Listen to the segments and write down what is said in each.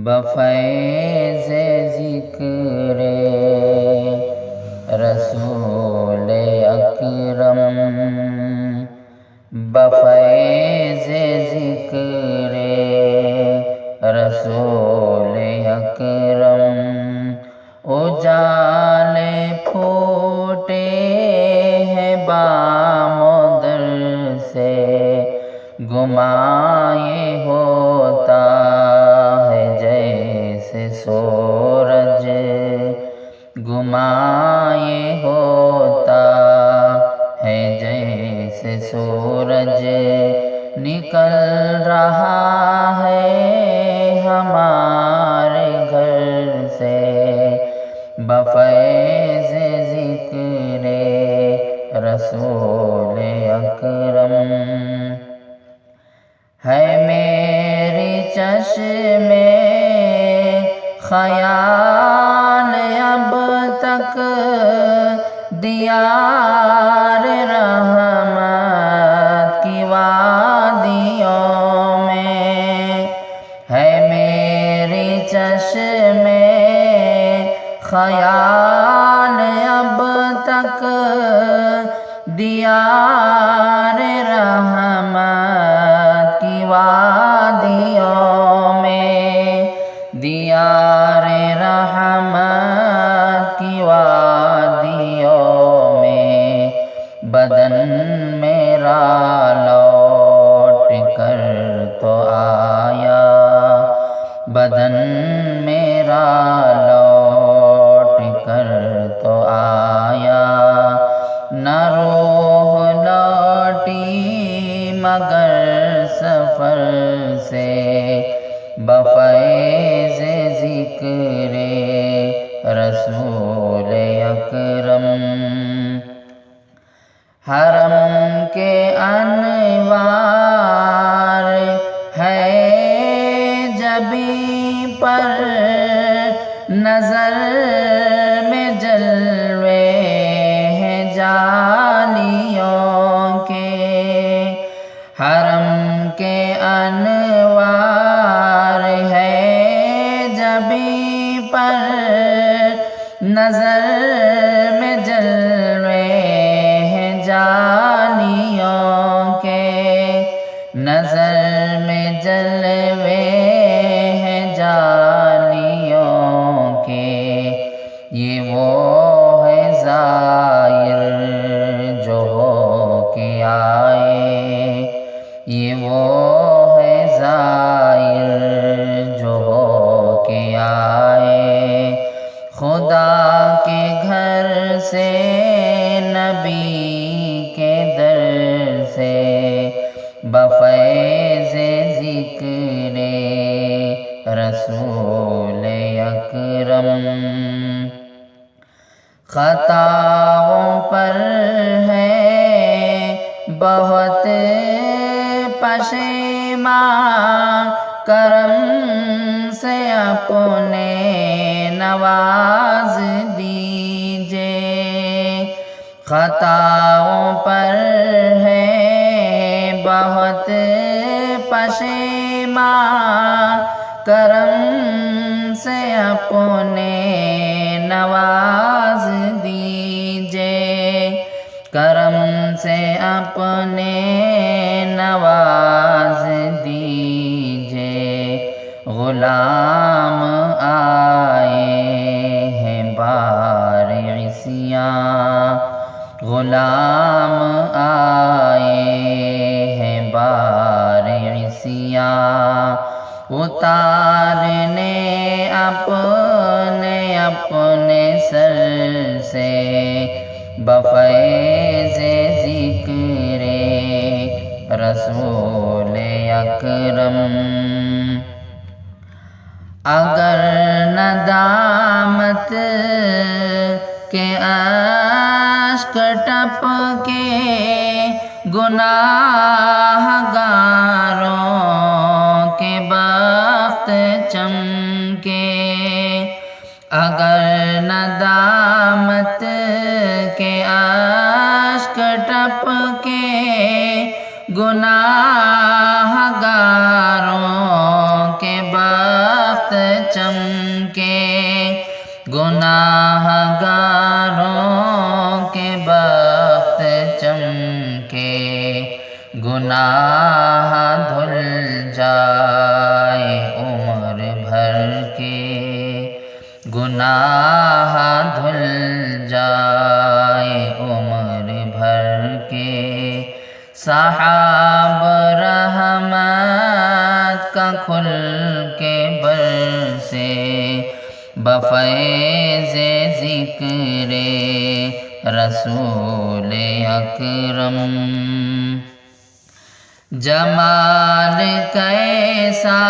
بفیض ذکر رسول اکرم، بفیض ذکر رسول اکرم، اجالے پھوٹے ہیں بام و در سے، گمائے ہوتا ہے جیسے سورج، گمائے ہوتا ہے جیسے سورج، نکل رہا ہے ہمارے گھر سے بفیض ذکر رسول اکرم۔ ہے میری چشم خیال اب تک دیار رحمت کی وادیوں میں، ہے میری چشم خیال اب تک دیار رحمت کی وادیوں میں، دیار رحمت کی وادیوں میں، بدن میرا لوٹ کر تو آیا، بدن میرا لوٹ کر تو آیا، نہ روح لوٹی مگر سفر سے بفیض ذکر رسول اکرم۔ حرم کے انوار ہے جبیں پر، نظر میں جلوے ہیں جالیوں کے، حرم کے انوار ہے جبیں پر، نظر میں جلوے ہیں جالیوں کے، نظر میں جلوے ہیں جالیوں کے، یہ وہ ہے زائر جو ہو کے آئے، یہ وہ ہے زائر جو ہو کے آئے، خدا کے گھر سے نبی کے در سے بفیض ذکر رسول اکرم۔ خطاؤں پر ہے بہت پشیماں، کرم سے اپنے نواز دیجئے، خطاؤں پر ہے بہت پشیماں، کرم سے اپنے نواز دیجئے، کرم سے اپنے نواز دیجئے، غلام آئے ہیں بار عصیاں، غلام آئے ہیں بار عصیاں، اتارنے اپنے اپنے سر سے بفیض ذکر رسول اکرم۔ اگر ندامت کے اشک ٹپکے گناہ گاروں کے بخت چمکے، اگر ندامت کے اشک ٹپکے گناہ گاروں کے بخت گناہگاروں کے بخت چمکے، گناہ دھل جائے عمر بھر کے، گناہ دھل جائے عمر بھر کے، سحاب رحمت کا کھل کے برسے، بفیض ذکر رسول اکرم۔ جمال کیسا،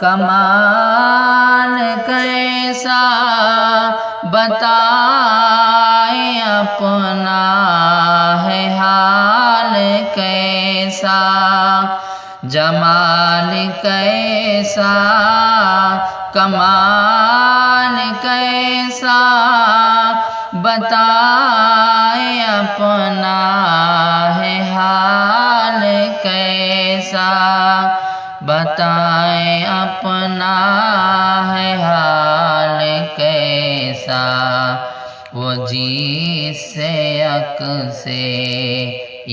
کمال کیسا، بتائیں اپنا ہے حال کیسا، جمال کیسا، کمال کیسا، بتائیں اپنا ہے حال کیسا، بتائیں اپنا ہے حال کیسا، وہ جس سے عکس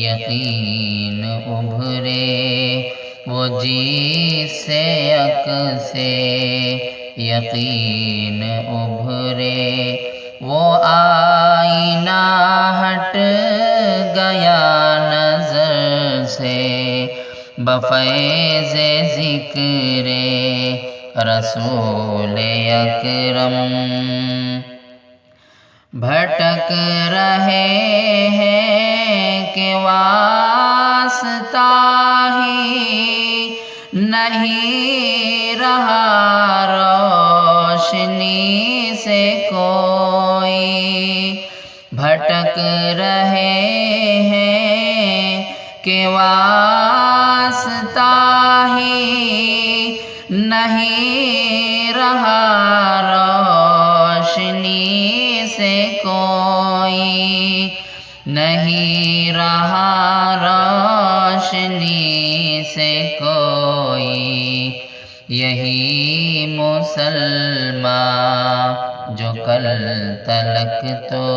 یقین ابھرے، وہ جس سے عکس یقین ابھرے، وہ آئینہ ہٹ گیا نظر سے، بفیض ذکر رسول اکرم۔ بھٹک رہے ہیں کہ واسطہ ہی نہیں رہا روشنی سے کوئی، بھٹک رہے ہیں کہ واسطہ ہی نہیں رہا روشنی سے کوئی، نہیں رہا روشنی سے کوئی، یہی مسلمان جو کل تلک تو،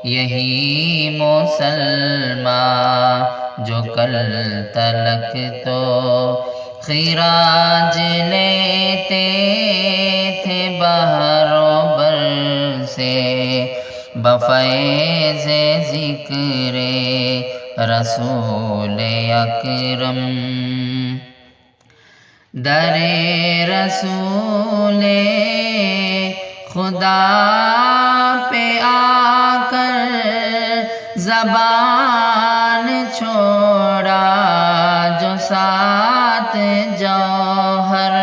یہی مسلمان جو کل تلک تو خراج لیتے تھے بحر و بر سے، بفیض ذکر رسول اکرم۔ در رسول خدا پہ آ کر زبان چھوڑا جو سات جوہر،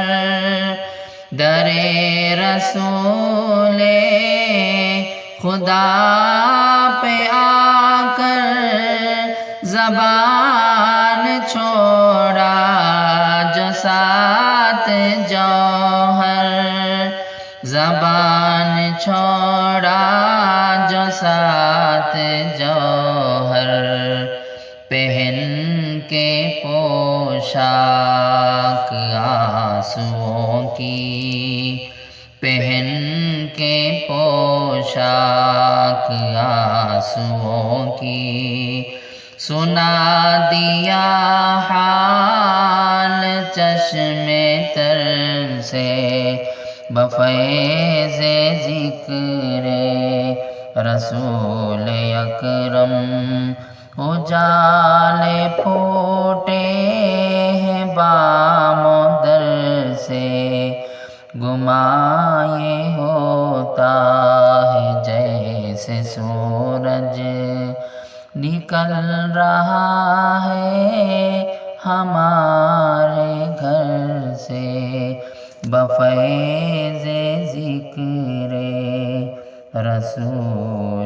در رسول خدا پہ آ کر زبان چھوڑا جو سات جوہر، زبان چھوڑا جو سات جوہر، پہن کے پوشاک آنسوؤں کی، پہن کے پوشاک آنسوؤں کی، سنا دیا حال چشم تر سے، بفیض ذکر رسول اکرم۔ اجالے پھوٹے ہیں بام و در سے، گماں یہ ہوتا ہے جیسے سورج نکل رہا ہے ہمارے گھر سے، بفیض ذکر رسول